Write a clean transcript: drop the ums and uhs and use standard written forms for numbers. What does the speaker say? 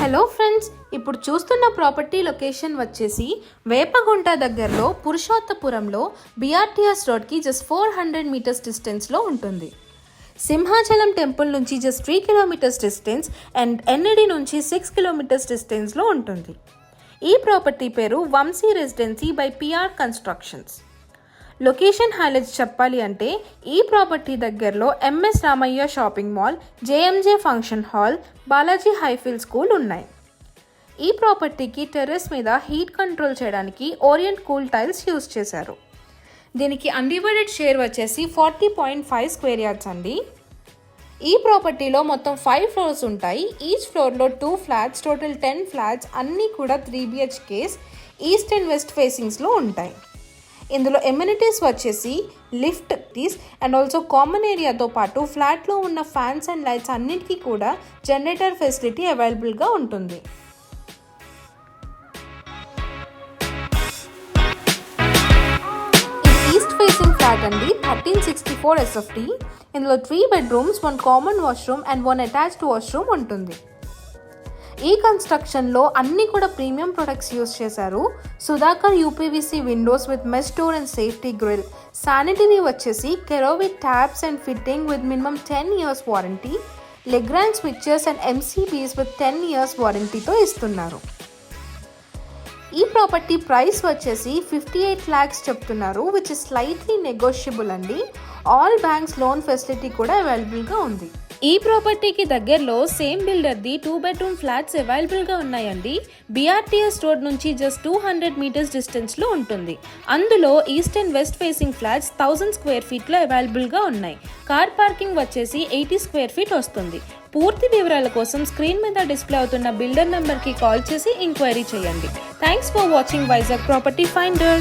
Hello friends, ఇప్పుడు చూస్తున్న property location వచ్చేసి వేపగుంట దగ్గరలో పురుషోత్తపురంలో BRTS రోడ్కి జస్ట్ 400 మీటర్స్ డిస్టెన్స్లో ఉంటుంది. సింహాచలం టెంపుల్ నుంచి just 3 kilometres distance and NAD నుంచి 6 కిలోమీటర్స్ డిస్టెన్స్లో ఉంటుంది. ఈ ప్రాపర్టీ పేరు Vamsi residency by PR constructions. Location highlights చెప్పాలి అంటే ఈ ప్రాపర్టీ దగ్గరలో MS Ramaiah shopping mall, JMJ function hall, Balaji highfield school ఉన్నాయి. ఈ ప్రాపర్టీకి టెర్రస్ మీద హీట్ కంట్రోల్ చేయడానికి ఓరియంట్ కూల్ టైల్స్ యూజ్ చేశారు. దీనికి అన్డివైడెడ్ షేర్ వచ్చేసి 40.5 స్క్వేర్ యార్డ్స్ అండి. ఈ ప్రాపర్టీలో మొత్తం 5 ఫ్లోర్స్ ఉంటాయి. ఈచ్ ఫ్లోర్లో 2 ఫ్లాట్స్, టోటల్ 10 ఫ్లాట్స్, అన్నీ కూడా 3 BHKs ఈస్ట్ అండ్ వెస్ట్ ఫేసింగ్స్లో ఉంటాయి. ఇందులో ఎమ్యూనిటీస్ వచ్చేసి లిఫ్ట్ అండ్ ఆల్సో కామన్ ఏరియాతో పాటు ఫ్లాట్లో ఉన్న ఫ్యాన్స్ అండ్ లైట్స్ అన్నిటికీ కూడా జనరేటర్ ఫెసిలిటీ అవైలబుల్గా ఉంటుంది. ఇది ఈస్ట్ ఫేసింగ్ ఫ్లాట్ అండి, 1364 SFT. ఇందులో 3 bedrooms, 1 common washroom and 1 attached washroom ఉంటుంది. ఈ కన్స్ట్రక్షన్లో అన్నీ కూడా ప్రీమియం ప్రొడక్ట్స్ యూజ్ చేశారు. Sudhakar UPVC windows with mesh door and safety grill. Sanitary వచ్చేసి Kerovit taps and fitting with minimum 10 years warranty. Legrand switches and MCBs with 10 years వారంటీతో ఇస్తున్నారు. ఈ ప్రాపర్టీ ప్రైస్ వచ్చేసి 58 lakhs చెప్తున్నారు, విచ్ ఇస్ స్లైట్లీ నెగోషియబుల్ అండి. All banks loan facility కూడా అవైలబుల్గా ఉంది. ఈ ప్రాపర్టీకి దగ్గరలో సేమ్ బిల్డర్ది 2 bedroom ఫ్లాట్స్ అవైలబుల్గా ఉన్నాయండి. BRTS రోడ్ నుంచి జస్ట్ 200 మీటర్స్ డిస్టెన్స్లో ఉంటుంది. అందులో east and west facing flats 1000 square ఫీట్లో అవైలబుల్గా ఉన్నాయి. కార్ పార్కింగ్ వచ్చేసి 80 స్క్వేర్ ఫీట్ వస్తుంది. పూర్తి వివరాల కోసం స్క్రీన్ మీద డిస్ప్లే అవుతున్న బిల్డర్ నెంబర్కి కాల్ చేసి ఎంక్వైరీ చేయండి. Thanks for watching Vizag property finder.